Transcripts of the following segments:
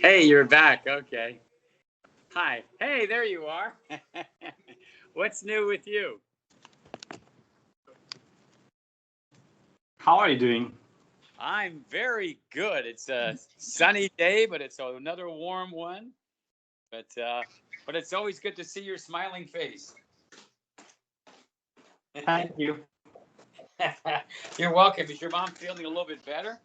Hey, you're back. Okay. Hi. Hey, there you are. What's new with you? How are you doing? I'm very good. It's a sunny day, but it's another warm one. But uh, but it's always good to see your smiling face. Thank you. You're welcome. Is your mom feeling a little bit better?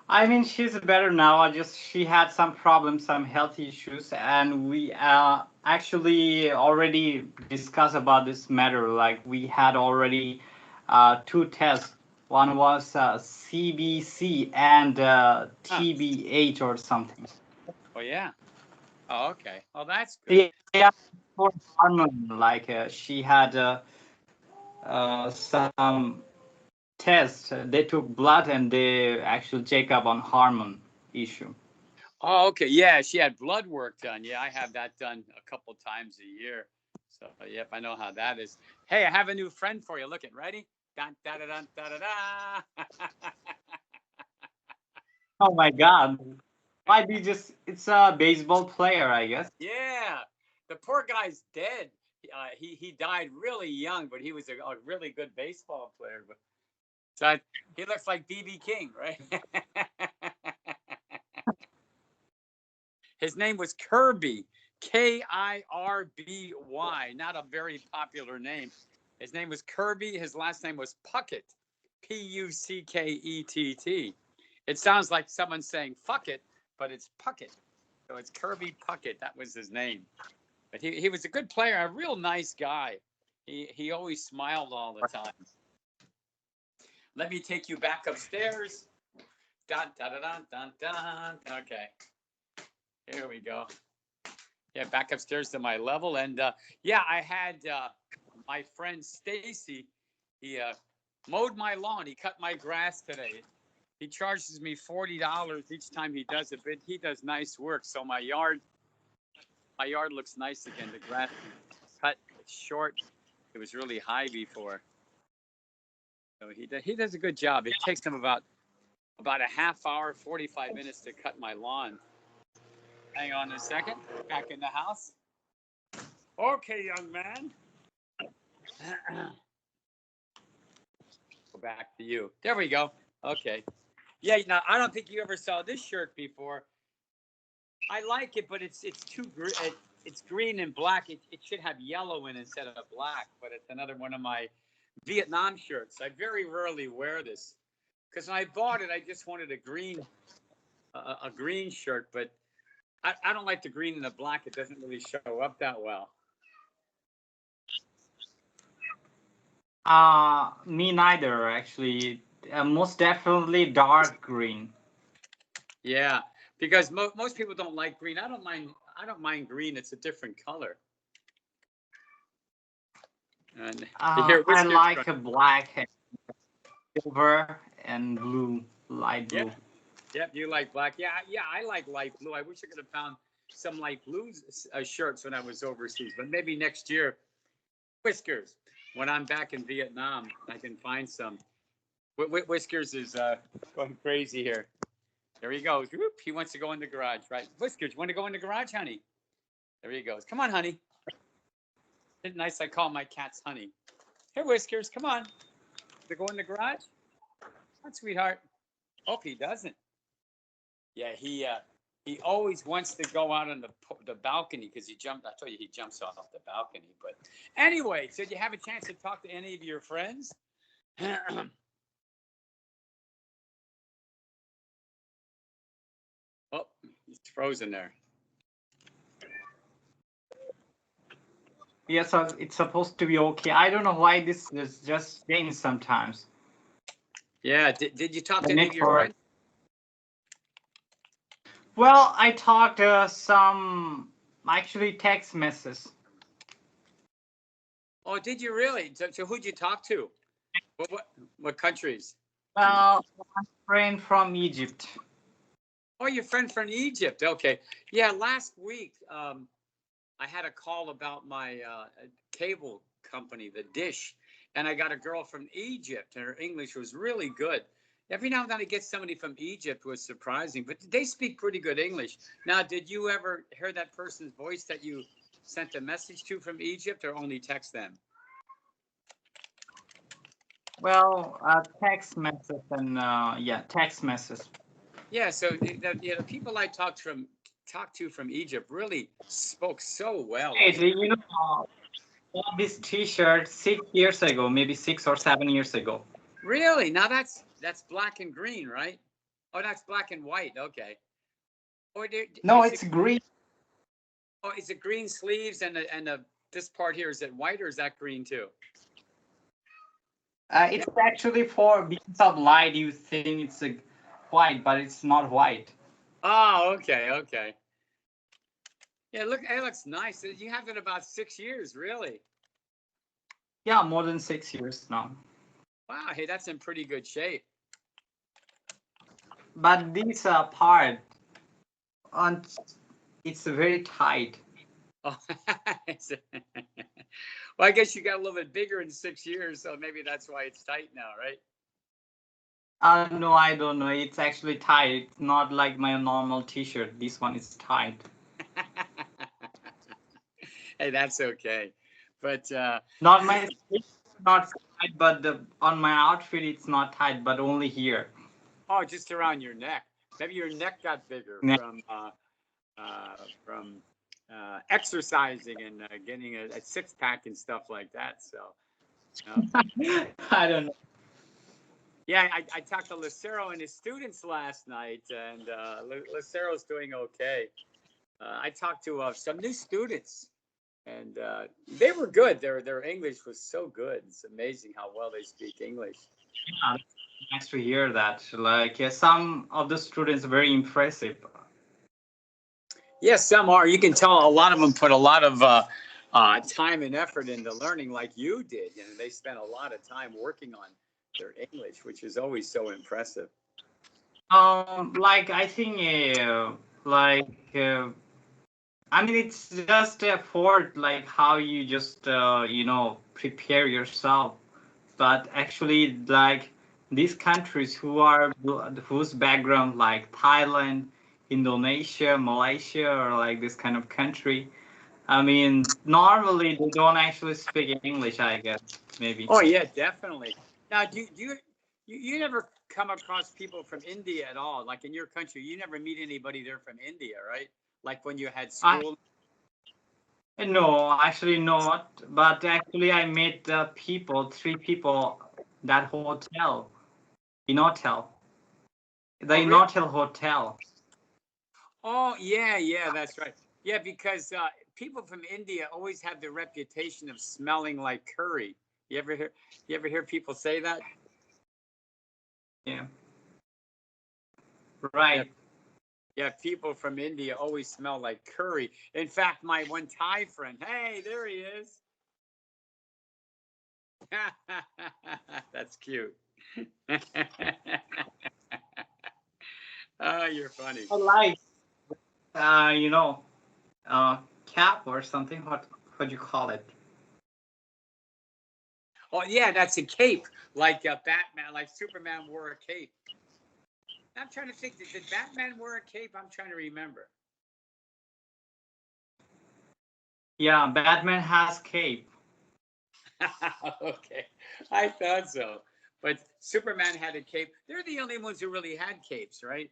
I mean, she's better now. I just she had some problems, some health issues, and we actually already discussed about this matter. Like we had already two tests. One was CBC and Huh. TB8 or something. Oh yeah. Oh okay. Oh that's good. Yeah, for hormone. Like she had some test. They took blood and they actually check up on hormone issue. Oh okay. Yeah, she had blood work done. Yeah, I have that done a couple times a year. So yep, I know how that is. Hey, I have a new friend for you. Look it, ready? Dun, da, da, dun, da, da, da. Oh my God. Might be just it's a baseball player, I guess. Yeah, the poor guy's dead. He died really young, but he was a really good baseball player. But so he looks like BB King, right? His name was Kirby, Kirby. Not a very popular name. His name was Kirby. His last name was Puckett, Puckett. It sounds like someone saying "fuck it," but it's Puckett. So it's Kirby Puckett. That was his name. But he was a good player, a real nice guy. He always smiled all the time. Let me take you back upstairs. Dun, dun, dun, dun, dun. Okay, here we go. Yeah, back upstairs to my level. And yeah, I had my friend Stacy. He mowed my lawn. He cut my grass today. He charges me $40 each time he does it, but he does nice work. So my yard looks nice again. The grass is cut. It's short. It was really high before. So he does a good job. It takes him about a half hour, 45 minutes to cut my lawn. Hang on a second. Back in the house. Okay, young man. Go back to you. There we go. Okay. Yeah. Now I don't think you ever saw this shirt before. I like it, but it's too it's green and black. It should have yellow in instead of black. But it's another one of my Vietnam shirts. I very rarely wear this because when I bought it, I just wanted a green shirt, but I don't like the green and the black. It doesn't really show up that well. Me neither, actually. Most definitely dark green. Yeah, because most people don't like green. I don't mind. I don't mind green. It's a different color. And you hear I whiskers going. like a black, and silver, and blue, light Yeah, blue. yep. You like black? Yeah, yeah. I like light blue. I wish I could have found some light blue shirts when I was overseas, but maybe next year. Whiskers. When I'm back in Vietnam, I can find some. Whiskers is going crazy here. There he goes. Whoop, he wants to go in the garage, right? Whiskers, you want to go in the garage, honey? There he goes. Come on, honey. Isn't it nice I call my cats honey? Here, Whiskers, come on. To go in the garage? Come on, sweetheart. Hope he doesn't. Yeah, he always wants to go out on the balcony because he jumped. I told you he jumps off the balcony. But anyway, so did you have a chance to talk to any of your friends? Oh, he's frozen there. Yes, it's supposed to be okay. I don't know why this is just changed sometimes. Yeah, did you talk The to any of your friends? network. Well, I talked some actually text messages. Oh, did you really? So who'd you talk to? What countries? Well, one friend from Egypt. Oh, your friend from Egypt. Okay. Yeah, last week I had a call about my cable company, the Dish, and I got a girl from Egypt, and her English was really good. Every now and then I get somebody from Egypt who was surprising, but they speak pretty good English. Now, did you ever hear that person's voice that you sent a message to from Egypt, or only text them? Well, text message and yeah, text message. Yeah, so the people I talked to from Egypt really spoke so well. Hey, you know, bought this T-shirt 6 years ago, maybe 6 or 7 years ago. Really? Now that's black and green, right? Oh, that's black and white. Okay. Or No, is it's it? green. Oh, is it green sleeves and this part here, is it white or is that green too? It's actually for because of light, you think it's a white, but it's not white. Oh, okay, okay. Yeah, look, it looks nice. You have it about 6 years, really. Yeah, more than 6 years now. Wow, hey, that's in pretty good shape. But this part, on, it's very tight. Oh, well, I guess you got a little bit bigger in 6 years, so maybe that's why it's tight now, right? No, I don't know. It's actually tight. It's not like my normal T-shirt. This one is tight. Hey, that's okay. But Not my, not tight, but on my outfit it's not tight, but only here. oh, just around your neck. Maybe your neck got bigger Yeah. from exercising and getting a six pack and stuff like that. So, I don't know. yeah, I talked to Lucero and his students last night, and Lucero's doing okay. I talked to some new students, and they were good. Their English was so good. It's amazing how well they speak English. Yeah, nice to hear that. Like some of the students are very impressive. Yes, some are. You can tell a lot of them put a lot of time and effort into learning, like you did. You know, they spent a lot of time working on their English, which is always so impressive. Like I think, like I mean, it's just effort, like how you just prepare yourself. But actually, like these countries whose background, like Thailand, Indonesia, Malaysia, or like this kind of country. I mean, normally they don't actually speak English, I guess, maybe. Oh yeah, definitely. Now, you never come across people from India at all? Like in your country, you never meet anybody there from India, right? Like when you had school. No, actually not. But actually, I met the people, 3 people, that hotel, in hotel, the Oh, really? Innotel Hotel. Oh, yeah, yeah, that's right. Yeah, because people from India always have the reputation of smelling like curry. You ever hear? You ever hear people say that? Yeah, Yeah, right. yeah. People from India always smell like curry. In fact, my one Thai friend. Hey, there he is. That's cute. Oh, you're funny. I like, uh, you know, cap or something. What do you call it? Oh, yeah, that's a cape, like Batman, like Superman wore a cape. I'm trying to think. Did Batman wear a cape? I'm trying to remember. Yeah, Batman has cape. Okay, I thought so. But Superman had a cape. They're the only ones who really had capes, right?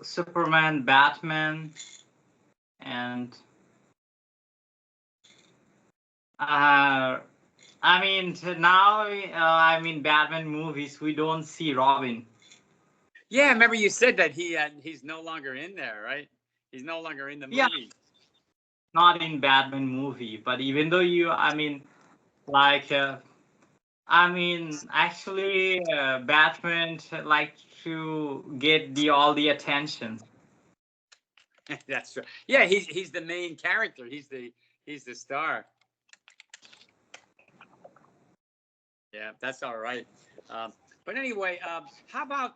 Superman, Batman, and uh, I mean now, I mean Batman movies, we don't see Robin. Yeah, remember you said that he's no longer in there, right? He's no longer in the Yeah, movie. not in Batman movie, but even though I mean, like, I mean, actually, Batman like to get all the attention. That's true. Yeah, he's the main character. He's the star. Yeah, that's all right. But anyway, how about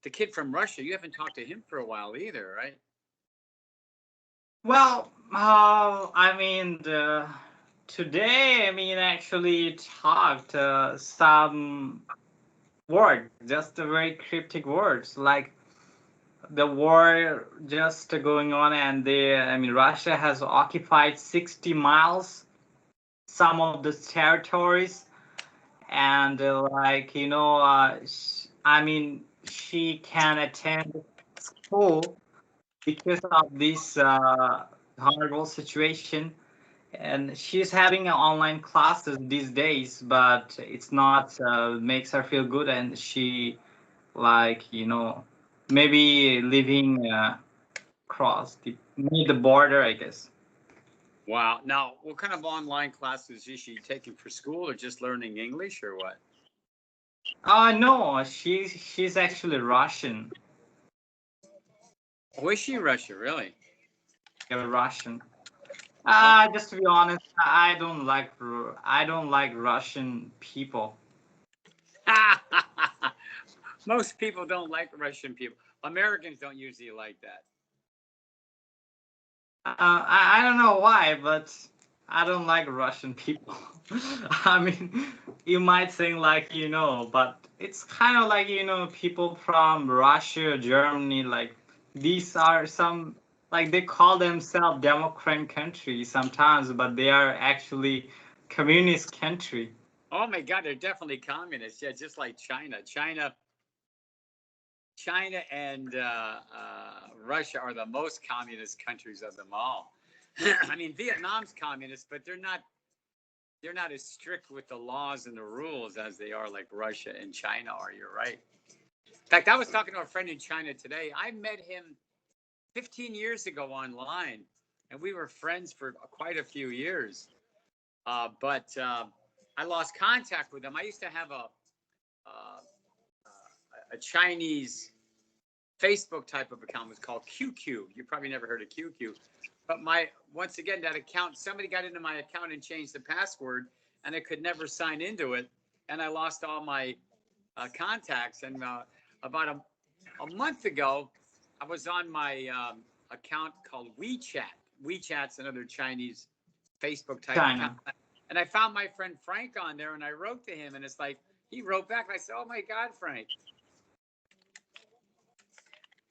the kid from Russia? You haven't talked to him for a while either, right? Well, I mean, Today, I mean, actually talked some words, just very cryptic words, like the war just going on, and I mean, Russia has occupied 60 miles, some of the territories, and I mean, she can attend school because of this horrible situation, and she's having online classes these days, but it's not makes her feel good, and she maybe living across the near the border, I guess. Wow. Now, what kind of online classes is she taking for school, or just learning English, or what? No, she's actually Russian. Oh, is she Russia, really? Yeah, Russian. Oh. Just to be honest, I don't like Russian people. Most people don't like Russian people. Americans don't usually like that. I don't know why, but I don't like Russian people. I mean, you might think like but it's kind of like people from Russia, Germany, like these are some like they call themselves democratic country sometimes, but they are actually communist country. Oh my God, they're definitely communists. Yeah, just like China. China and Russia are the most communist countries of them all. I mean, Vietnam's communist, but they're not as strict with the laws and the rules as they are like Russia and China are. You're right. In fact, I was talking to a friend in China today. I met him 15 years ago online, and we were friends for quite a few years. But I lost contact with him. I used to have a Chinese Facebook type of account. It was called QQ. You probably never heard of QQ. But once again, that account, somebody got into my account and changed the password, and I could never sign into it. And I lost all my contacts. And about a month ago, I was on my account called WeChat. WeChat's another Chinese Facebook type China. account. And I found my friend Frank on there, and I wrote to him, and it's like, he wrote back, and I said, "Oh my God, Frank."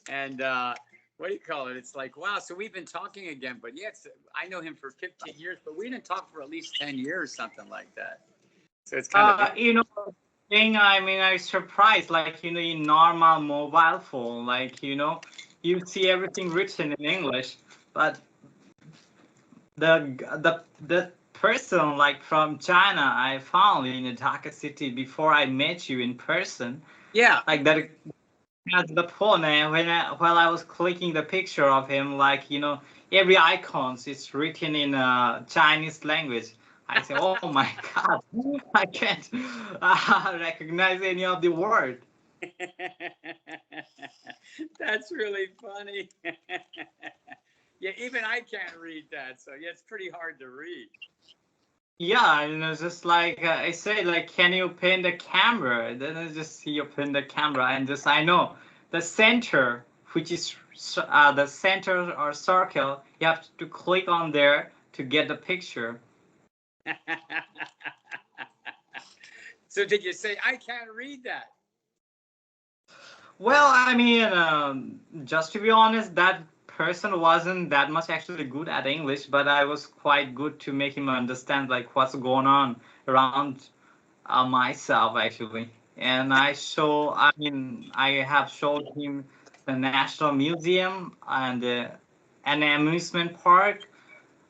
And what do you call it? It's like, wow, so we've been talking again. But yes, I know him for 15 years, but we didn't talk for at least 10 years, something like that. So it's kind of, Thing, I mean, I was surprised, like, in normal mobile phone, like, you see everything written in English, but the person, like, from China, I found in Dhaka city before I met you in person, yeah. like, that has the phone, and while I was clicking the picture of him, like, every icons is written in Chinese language. I say, oh my God, I can't recognize any of the word. That's really funny. Yeah, even I can't read that. So yeah, it's pretty hard to read. Yeah, just like I say, like, can you pin the camera? Then I just see you pin the camera, and just I know the center, which is the center or circle. You have to click on there to get the picture. So did you say, I can't read that? Well, I mean, just to be honest, that person wasn't that much actually good at English, but I was quite good to make him understand like what's going on around myself actually. And I mean, I have showed him the National Museum and an amusement park.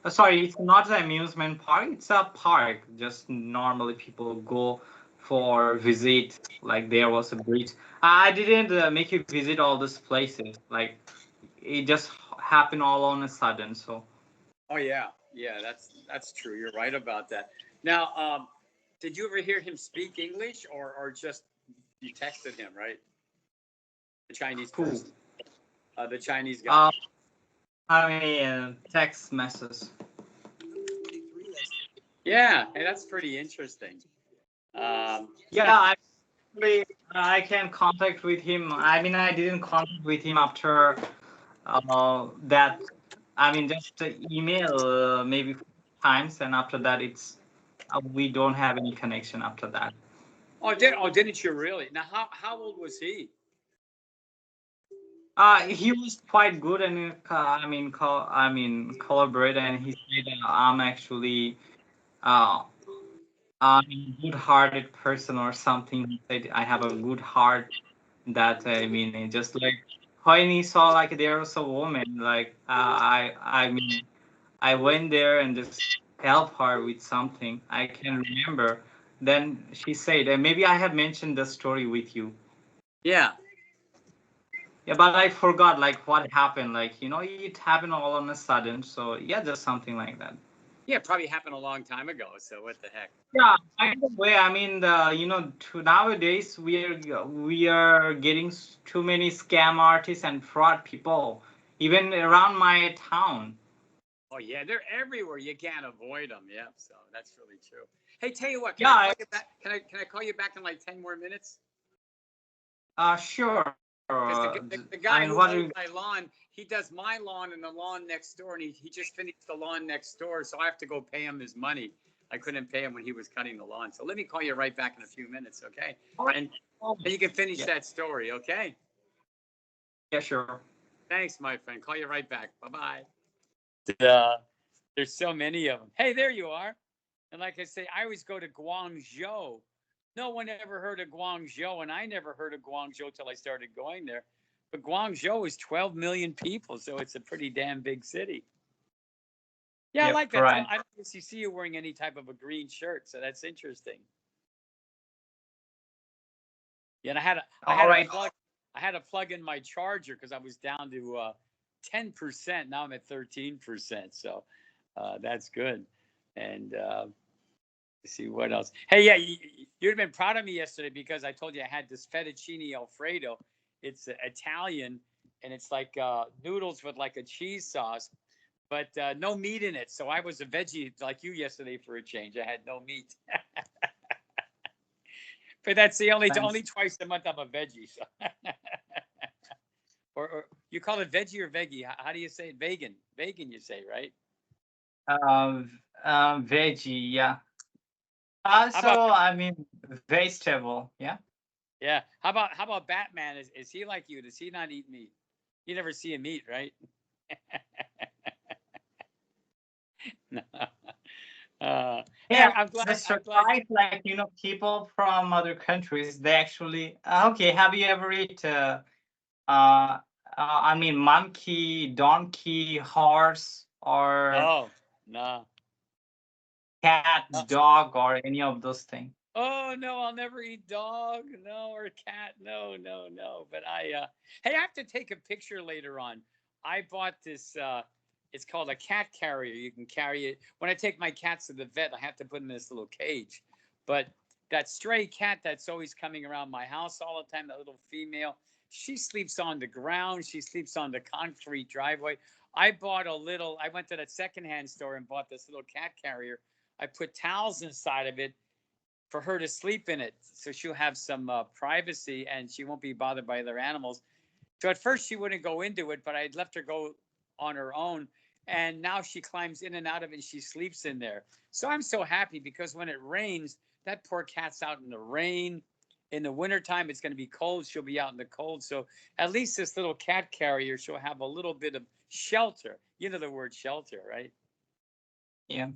Sorry, it's not an amusement park. It's a park. Just normally people go for visit. Like there was a bridge. I didn't make you visit all these places. Like it just happened all on a sudden. So. Oh yeah, yeah, that's true. You're right about that. Now, did you ever hear him speak English, or just you texted him, right? The Chinese Cool. person, the Chinese guy. I mean, text message. Yeah, and that's pretty interesting. Yeah, I can contact with him. I mean, I didn't contact with him after that. I mean, just email maybe times, and after that, we don't have any connection after that. Didn't you really? Now, how old was he? He was quite good and collaborate, and he said I'm actually uh, I'm a good-hearted person or something. He said I have a good heart. That it just like when he saw like there was a woman like I went there and just help her with something. I can remember. Then she said, and maybe I have mentioned the story with you. Yeah. Yeah, but I forgot like what happened. Like it happened all on a sudden. So yeah, just something like that. Yeah, probably happened a long time ago. So what the heck? Yeah, either way, nowadays we are getting too many scam artists and fraud people, even around my town. Oh yeah, they're everywhere. You can't avoid them. Yep. So that's really true. Hey, tell you what, can I Yeah, call you back? Can I call you back in like 10 more minutes? sure. Because the guy who What mows do my lawn, he does my lawn and the lawn next door, and he just finished the lawn next door, so I have to go pay him his money. I couldn't pay him when he was cutting the lawn. So let me call you right back in a few minutes, okay? And, and you can finish yeah, that story, okay? yeah, sure. Thanks, my friend. Call you right back. Bye-bye. There's so many of them. Hey, there you are. And like I say, I always go to Guangzhou. No one ever heard of Guangzhou, and I never heard of Guangzhou till I started going there. But Guangzhou is 12 million people, so it's a pretty damn big city. Yeah, I Yep, like that. right. I don't see you wearing any type of a green shirt, so that's interesting. Yeah, and All right. I had to plug in my charger because I was down to 10%. Now I'm at 13%, so that's good. And let's see what else. Hey, yeah, you'd have been proud of me yesterday because I told you I had this fettuccine alfredo. It's Italian, and it's like noodles with like a cheese sauce, but no meat in it. So I was a veggie like you yesterday for a change. I had no meat. But that's the only Thanks. twice a month I'm a veggie. So. or you call it veggie or veggie? How do you say it? Vegan. Vegan, you say, right? Veggie, yeah. How about Vegetable, yeah. yeah? How about Batman? Is he like you? Does he not eat meat? You never see him eat, right? No. Hey, Yeah, I'm glad. the I'm glad. surprise, like people from other countries, they actually okay. Have you ever eat monkey, donkey, horse, or No, no, cat, no. dog, or any of those things? Oh no, I'll never eat dog, no, or cat, no, no, no. But hey, I have to take a picture later on. I bought this. It's called a cat carrier. You can carry it. When I take my cats to the vet, I have to put them in this little cage. But that stray cat that's always coming around my house all the time, that little female, she sleeps on the ground. She sleeps on the concrete driveway. I bought a little. I went to that secondhand store and bought this little cat carrier. I put towels inside of it for her to sleep in it so she'll have some privacy and she won't be bothered by other animals. So at first she wouldn't go into it, but I left her go on her own. And now she climbs in and out of it and she sleeps in there. So I'm so happy because when it rains, that poor cat's out in the rain. In the wintertime, it's going to be cold. She'll be out in the cold. So at least this little cat carrier, she'll have a little bit of shelter. You know the word shelter, right? Yeah.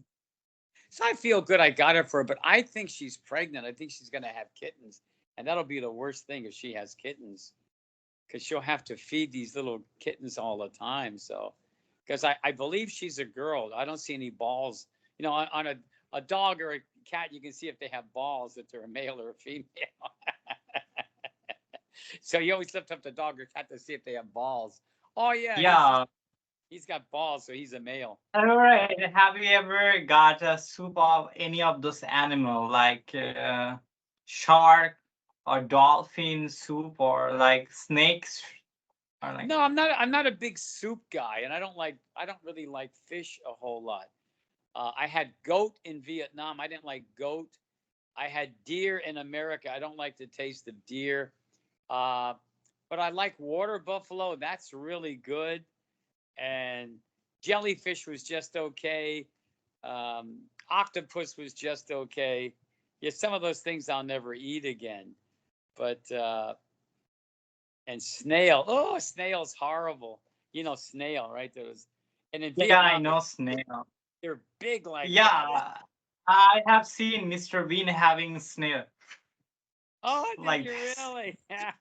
So I feel good I got it for her, but I think she's pregnant. I think she's going to have kittens. And that'll be the worst thing if she has kittens because she'll have to feed these little kittens all the time. So, because I believe she's a girl. I don't see any balls. You know, on a dog or a cat, you can see if they have balls, if they're a male or a female. So you always lift up the dog or cat to see if they have balls. Oh, yeah, Yeah. he's got balls, so he's a male. All right. Have you ever got a soup of any of those animal like shark or dolphin soup or like snakes or like? No, I'm not a big soup guy, and I don't really like fish a whole lot. I had goat in Vietnam. I didn't like goat. I had deer in America. I don't like the taste of deer. Uh, but I like water buffalo. That's really good. And jellyfish was just okay. Octopus was just okay. Yeah, some of those things I'll never eat again. But and snail. Oh, snail's horrible. You know snail, right? Those, and in Yeah, I Vietnam know snail. they're big like that. Yeah, I have seen Mr. Bean having snail. Oh, did Like you this. really? Yeah.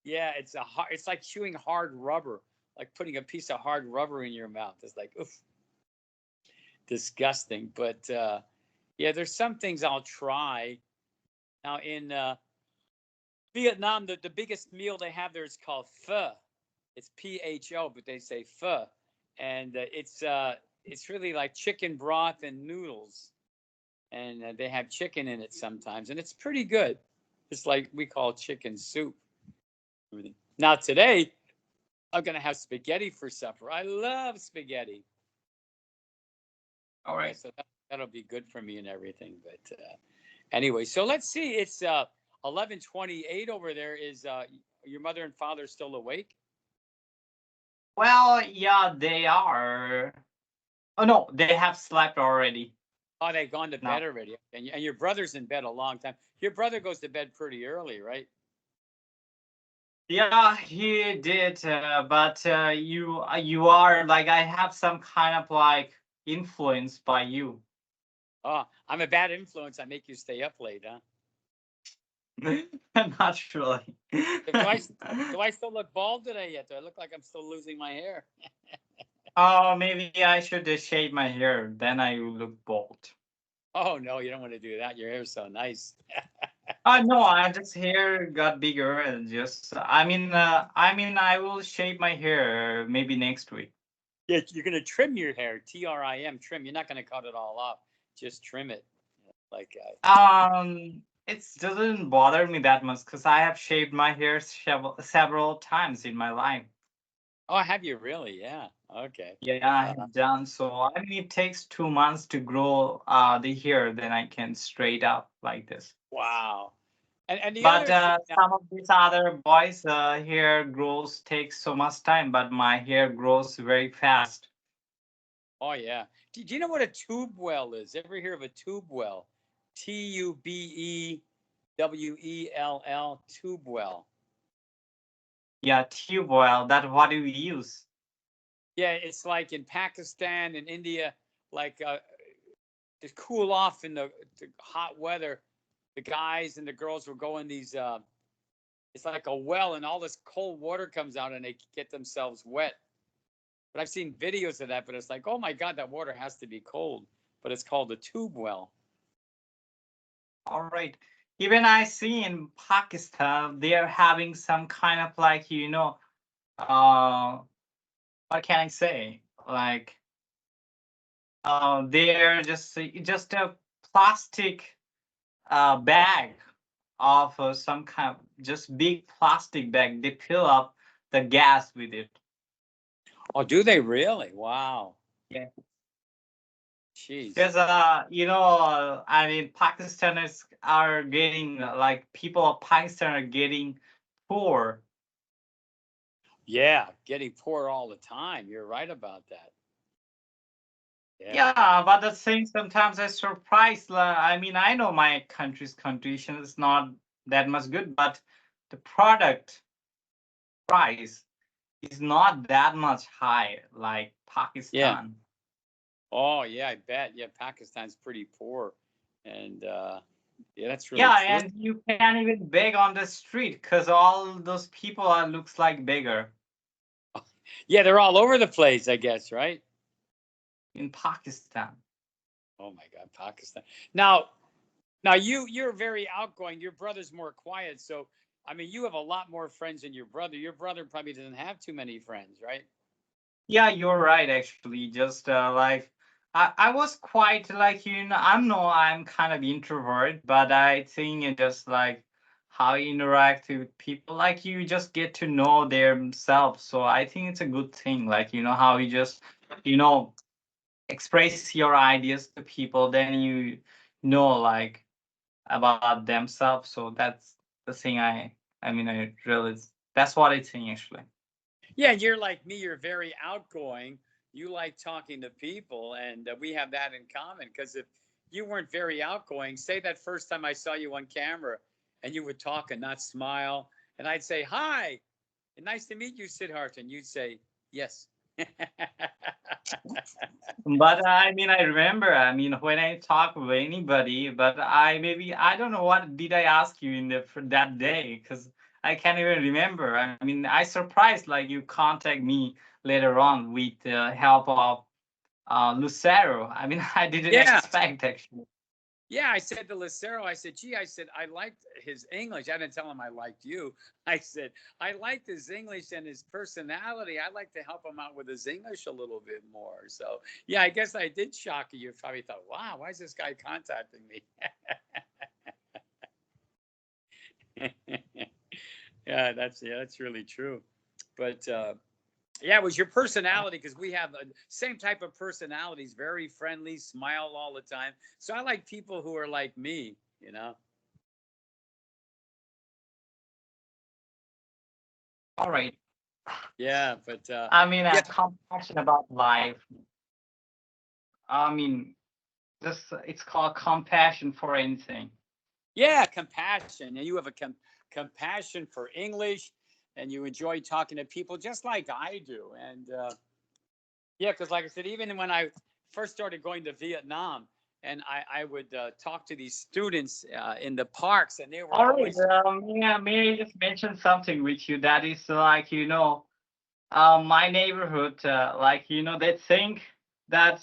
Yeah, it's like chewing hard rubber, like putting a piece of hard rubber in your mouth. It's like, oof, disgusting. But yeah, there's some things I'll try. Now in Vietnam, the biggest meal they have there is called pho. It's PHO, but they say pho, and it's really like chicken broth and noodles, and they have chicken in it sometimes, and it's pretty good. It's like we call chicken soup. Now today, I'm gonna have spaghetti for supper. I love spaghetti. All Yeah, right. so that'll be good for me and everything. But anyway, so let's see. It's 11:28 over there. Is your mother and father still awake? Well, yeah, they are. Oh no, they have slept already. Oh, they've gone to Now. bed already. And your brother's in bed a long time. Your brother goes to bed pretty early, right? Yeah, he did, but you are like I have some kind of like influence by you. Oh, I'm a bad influence. I make you stay up late, huh? Not really. Do I still look bald today yet? Do I look like I'm still losing my hair? Oh, maybe I should shave my hair. Then I will look bald. Oh no, you don't want to do that. Your hair's so nice. No, I just hair got bigger and just. I mean, I will shave my hair maybe next week. Yeah, you're gonna trim your hair. TRIM, trim. You're not gonna cut it all off. Just trim it. Like, It doesn't bother me that much because I have shaved my hair several times in my life. oh, have you really? Yeah. Okay. Yeah, I Uh, have done so. I mean, it takes 2 months to grow the hair, then I can straight up like this. wow. And the But other thing now, some of these other boys' hair grows takes so much time, but my hair grows very fast. oh yeah. Do you know what a tube well is? Ever hear of a tube well? TUBEWELL, tube well. Yeah, tube oil. That what do we use? Yeah, it's like in Pakistan and India, like to cool off in the hot weather, the guys and the girls will go in these. It's like a well, and all this cold water comes out, and they get themselves wet. But I've seen videos of that, but it's like, oh my God, that water has to be cold. But it's called a tube well. All right. Even I see in Pakistan, they are having some kind of like, uh, what can I say? Like, they're just a plastic bag of some kind of just big plastic bag. They fill up the gas with it. Oh, do they really? Wow. Yeah. Jeez. Because I mean, Pakistanis are getting like people of Pakistan are getting poor. Yeah, getting poor all the time. You're right about that. Yeah. Yeah, but the thing sometimes I surprised. I mean, I know my country's condition is not that much good, but the product price is not that much high like Yeah. Pakistan. Oh, yeah, I bet. Yeah, Pakistan's pretty poor. And yeah, that's really Yeah, true. and you can't even beg on the street because all those people are looks like beggar Yeah, they're all over the place, I guess, right? in Pakistan. Oh my God, Pakistan. Now you're very outgoing. Your brother's more quiet, so I mean, you have a lot more friends than your brother. Your brother probably doesn't have too many friends, right? Yeah, you're right. Actually, just like I was quite like I'm kind of introvert, but I think it just like how you interact with people, like you just get to know themselves. So I think it's a good thing. Like how you just you know express your ideas to people, then you know like about themselves. So that's the thing. I mean I really that's what I think actually. Yeah, you're like me. You're very outgoing. you like talking to people, and we have that in common. Because if you weren't very outgoing, say that first time I saw you on camera, and you would talk and not smile, and I'd say hi, and nice to meet you, Siddharth, and you'd say yes. But I mean, I remember, I mean, when I talk with anybody, but I don't know what did I ask you in the for that day, because I can't even remember. I mean, I surprised like you contact me later on with the help of Lucero. I mean, I didn't Yeah. expect actually. Yeah, I said to Lucero, I said, gee, I said, I liked his English. I didn't tell him I liked you. I said, I liked his English and his personality. I'd like to help him out with his English a little bit more. So, yeah, I guess I did shock you. You probably thought, wow, why is this guy contacting me? Yeah, that's really true. But yeah, it was your personality, because we have the same type of personalities, very friendly, smile all the time. So I like people who are like me, you know? All right. Yeah, but I mean, yeah, compassion about life. I mean, this it's called compassion for anything. yeah, compassion. And you have a compassion for English, and you enjoy talking to people just like I do. And yeah, because like I said, even when I first started going to Vietnam, and I would talk to these students in the parks, and they were All right. always, Yeah, may I just mention something with you? That is like, my neighborhood, like, they think that,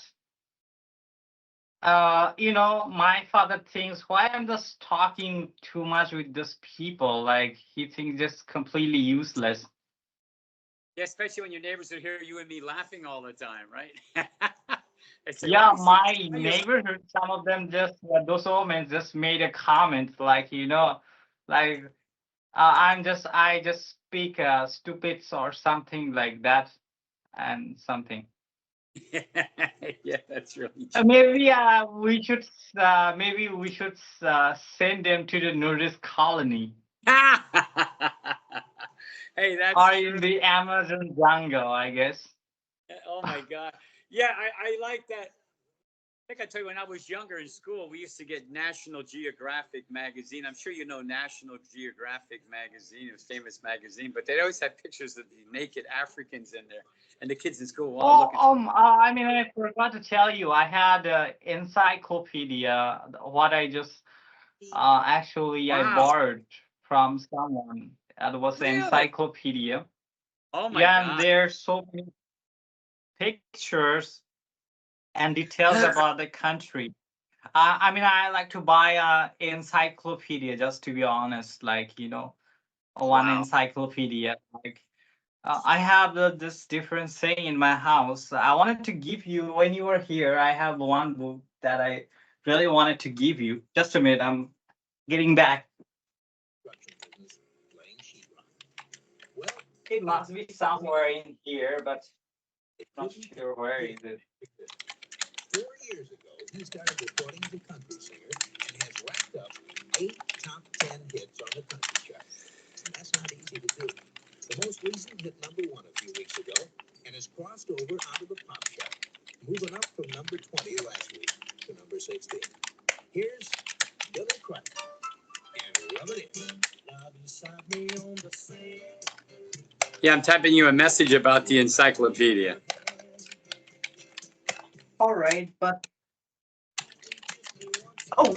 my father thinks why I'm just talking too much with these people. Like, he thinks just completely useless. yeah, especially when your neighbors would hear you and me laughing all the time, right? They say, "What Yeah, is he? my Why are you neighborhood, some of them just, those women just made a comment like, like, I just speak stupid or something like that and something. Yeah, that's really true. Maybe we should send them to the nudist colony Hey, that's or in true. the Amazon jungle, I guess. Oh my God. Yeah, I like that. I think I tell you, when I was younger in school, we used to get National Geographic magazine. I'm sure you know National Geographic magazine, it was a famous magazine, but they always had pictures of the naked Africans in there, and the kids in school were all Oh, looking. I mean, I forgot to tell you, I had an encyclopedia. What I just actually I Wow, borrowed from someone. It was an really? encyclopedia. Oh my Yeah, and God. there's so many pictures and details about the country. I mean, I like to buy a encyclopedia, just to be honest. Like, one Wow. encyclopedia. Like, I have this different thing in my house. I wanted to give you when you were here. I have one book that I really wanted to give you. Just a minute, I'm getting back. It must be somewhere in here, but not sure where is it. 4 years ago, he started recording as a country singer and has racked up 8 top 10 hits on the country chart. And that's not easy to do. The most recent hit #1 a few weeks ago and has crossed over onto the pop chart, moving up from number 20 last week to number 16. Here's Billy Craig and Rub It In. Yeah, I'm typing you a message about the encyclopedia. All right, but oh,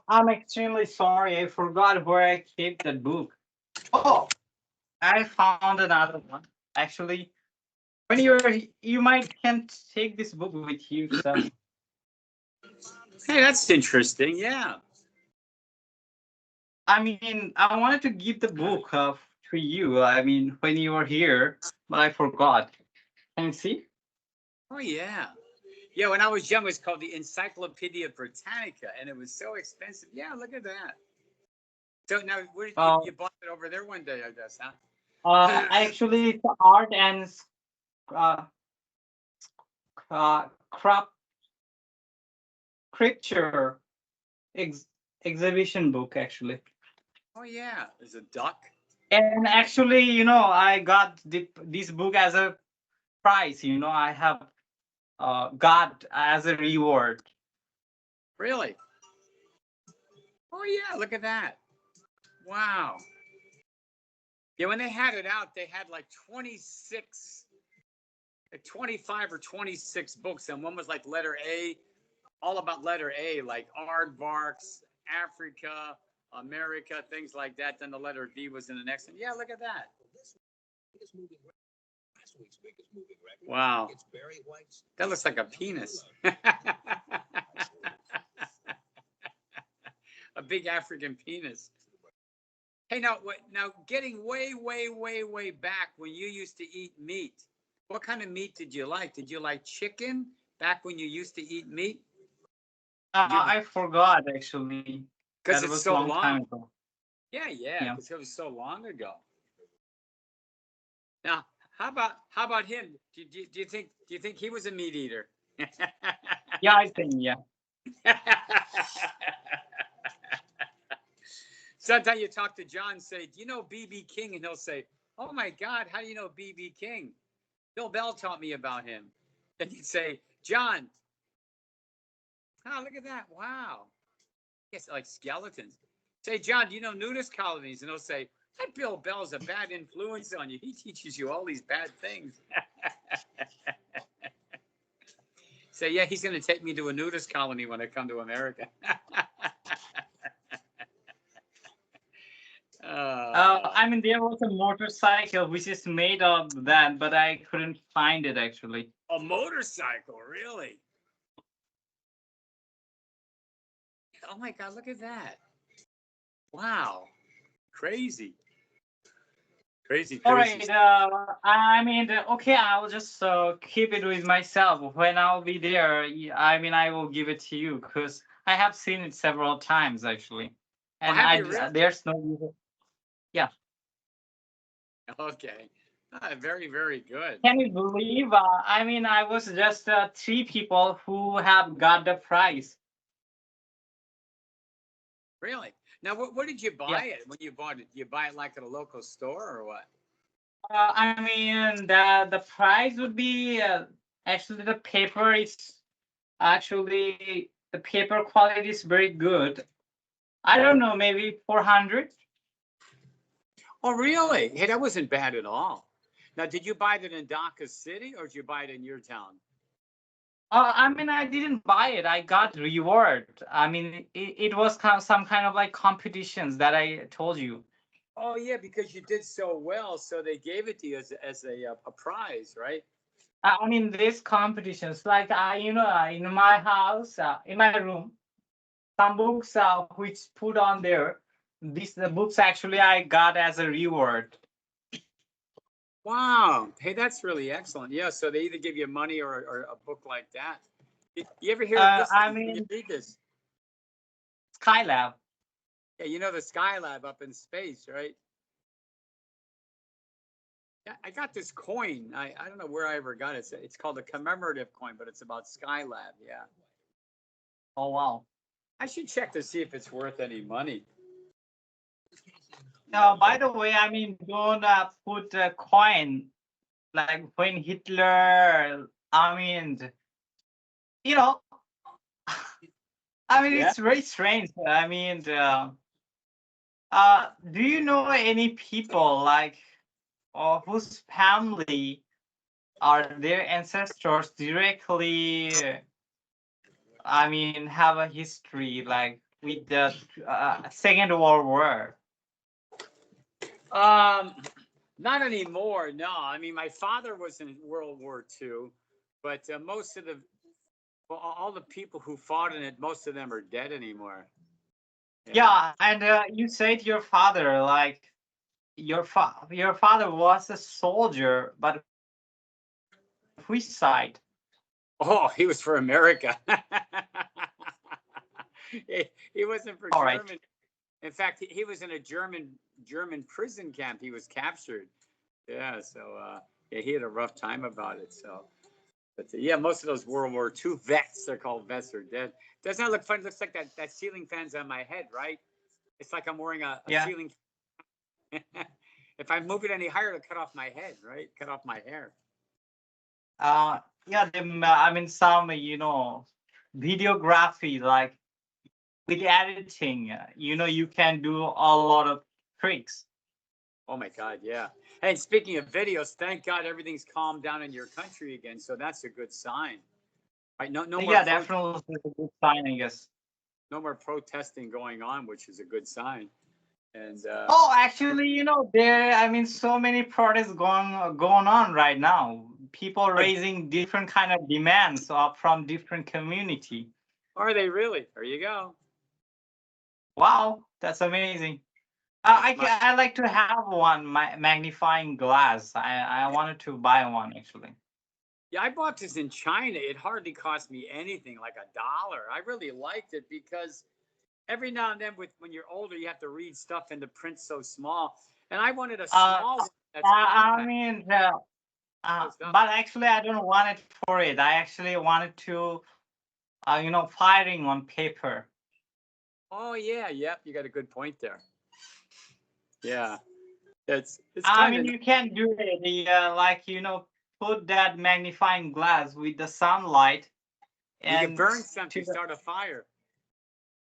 I'm extremely sorry. I forgot where I kept that book. Oh, I found another one. Actually, when you might can take this book with you. So, Hey, that's interesting. Yeah. I mean, I wanted to give the book to you. I mean, when you were here, but I forgot. Can you see? Oh, yeah. Yeah, when I was young, it was called the Encyclopedia Britannica, and it was so expensive. Yeah, look at that. So now, where did Uh, you bought it over there one day, I guess, huh? Actually, it's art and uh, crop scripture ex exhibition book actually. Oh yeah, there's a duck. And actually, I got this book as a prize. I have got as a reward. Really? Oh yeah, look at that. Wow. Yeah, when they had it out, they had like 26, 25 or 26 books, and one was like letter A, all about letter A, like aardvarks, Africa, America, things like that. Then the letter B was in the next one. Yeah, look at that. Biggest moving record. Last week's biggest moving record. Wow. It's Barry White's. That looks like a penis. A big African penis. Hey, now, now getting way, way, way, way back when you used to eat meat, what kind of meat did you like? Did you like chicken back when you used to eat meat? I forgot actually. Because That it's was so long time long. ago. Yeah, yeah, Yeah. because it was so long ago. Now, how about him? Do you think he was a meat eater? Yeah, I think yeah. Sometimes you talk to John, say, "Do you know BB King?" And he'll say, "Oh my God, how do you know BB King? Bill Bell taught me about him." And you'd say, "John, oh look at that! Wow, yes, like skeletons." Say, "John, do you know nudist colonies?" And he'll say, "That Bill Bell's a bad influence on you. He teaches you all these bad things." Say, "Yeah, he's going to take me to a nudist colony when I come to America." I mean, there was a motorcycle which is made of that, but I couldn't find it actually. A motorcycle, really? Oh my God, look at that. Wow. Crazy. Crazy, All crazy. right. I mean, okay, I'll just keep it with myself. When I'll be there, I mean, I will give it to you because I have seen it several times actually, Oh, and have you really? there's no. Yeah. Okay. Very, very good. Can you believe? I mean, I was just three people who have got the prize. Really? Now, what did you Yeah. buy it when you bought it? You buy it like at a local store or what? I mean, the price would be actually the paper is actually the paper quality is very good. I don't know, maybe 400. Oh, really? Hey, that wasn't bad at all. Now, did you buy it in Dhaka City or did you buy it in your town? I mean, I didn't buy it. I got reward. I mean, it was kind of some kind of like competitions that I told you. Oh, yeah, because you did so well, so they gave it to you as a prize, right? I mean, these competitions, like in my house, in my room, some books which put on there. The books actually I got as a reward. Wow. Hey, that's really excellent. Yeah, so they either give you money or a book like that. You ever hear of this I thing? Can you mean, read this? Skylab. Yeah, you know the Skylab up in space, right? Yeah, I got this coin. I don't know where I ever got it. It's called a commemorative coin, but it's about Skylab. Yeah. Oh wow. I should check to see if it's worth any money. Now, by the way, I mean, don't put a coin like when Hitler. I mean, you know, I mean, Yeah. it's very strange. I mean, do you know any people like whose family are their ancestors directly? I mean, have a history like with the Second World War. Um, not anymore. No, I mean my father was in World War II, but most of all the people who fought in it, most of them are dead anymore. Yeah, and you said your father, like your father was a soldier, but which side? Oh, he was for America. He wasn't for All right. Germany. In fact, he was in a German prison camp. He was captured. Yeah, so yeah, he had a rough time about it. So, but yeah, most of those World War II vets, they're called vets, are dead. Doesn't that look funny? Looks like that ceiling fan's on my head, right? It's like I'm wearing a Yeah. ceiling. If I move it any higher, it'll cut off my head, right? Cut off my hair. Yeah. I mean, some videography, like with editing, you can do a lot of tricks. Oh my God, yeah. Hey, speaking of videos, thank God everything's calmed down in your country again. So that's a good sign. Right? No more Yeah, definitely is a good sign, I guess. no more protesting going on, which is a good sign. And Oh, actually, I mean, so many protests going on right now. People raising different kind of demands from different community. are they really? There you go. Wow, that's amazing. That's my, I like to have one magnifying glass. I wanted to buy one actually. yeah, I bought this in China. It hardly cost me anything, like $1. I really liked it because every now and then, when you're older, you have to read stuff in the print so small. And I wanted a small one that's I compact. mean, Closed up. but actually, I don't want it for it. I actually wanted to, firing on paper. Oh yeah, yep. You got a good point there. Yeah, it's I kind mean, of. you can do it. Like put that magnifying glass with the sunlight, You can and burn something, to the, start a fire.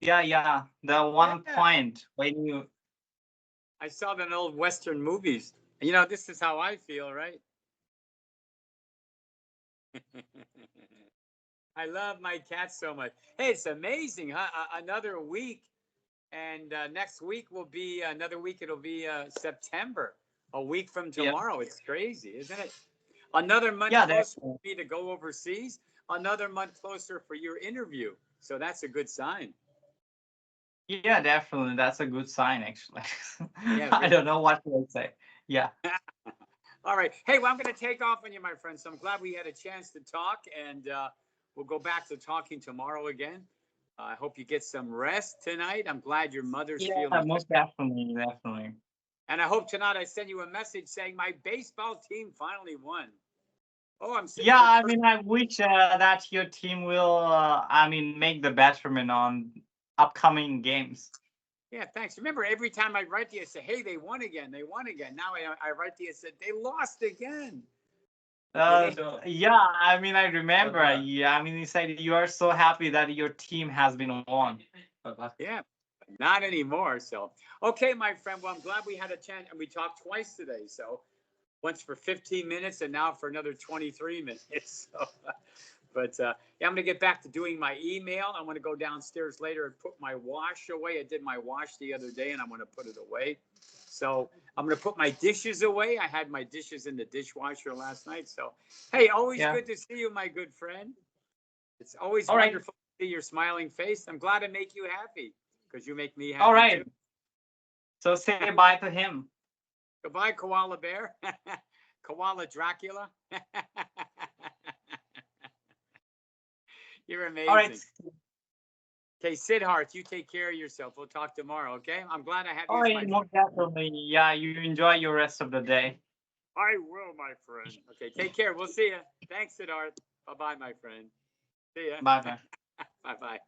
yeah, the one Yeah. point when you. I saw that in old Western movies. This is how I feel, right? I love my cat so much. Hey, it's amazing, huh? Another week, and next week will be another week. It'll be September, a week from Yeah. tomorrow. It's crazy, isn't it? Another month Yeah, closer definitely. for me to go overseas. Another month closer for your interview. So that's a good sign. Yeah, definitely. That's a good sign, actually. Yeah, I really. don't know what to say. Yeah. All right. Hey, well, I'm going to take off on you, my friend. So I'm glad we had a chance to talk, and we'll go back to talking tomorrow again. I hope you get some rest tonight. I'm glad your mother's Yeah, feeling better. most definitely. And I hope tonight I send you a message saying my baseball team finally won. Oh, I'm sitting Yeah, for I mean, I wish that your team will, make the betterment on upcoming games. Yeah, thanks. Remember, every time I write to you, I say, hey, they won again. They won again. Now I write to you and said, they lost again. Okay. Yeah, I mean, I remember. Yeah, I mean, you said you are so happy that your team has been won. Yeah, not anymore. So, okay, my friend. Well, I'm glad we had a chance and we talked twice today. So, once for 15 minutes and now for another 23 minutes. So, but yeah, I'm going to get back to doing my email. I want to go downstairs later and put my wash away. I did my wash the other day and I want to put it away. So, I'm going to put my dishes away. I had my dishes in the dishwasher last night. So, hey, always Yeah. good to see you, my good friend. It's always All right. wonderful to see your smiling face. I'm glad to make you happy because you make me happy All right. too. So say bye to him. Goodbye, koala bear. Koala Dracula. You're amazing. All right. Okay, Siddharth, you take care of yourself. We'll talk tomorrow, okay? I'm glad I have you All as right, my most definitely. Yeah, you enjoy your rest of the day. I will, my friend. Okay, take care. We'll see you. Thanks, Siddharth. Bye-bye, my friend. See ya. Bye bye. Bye-bye.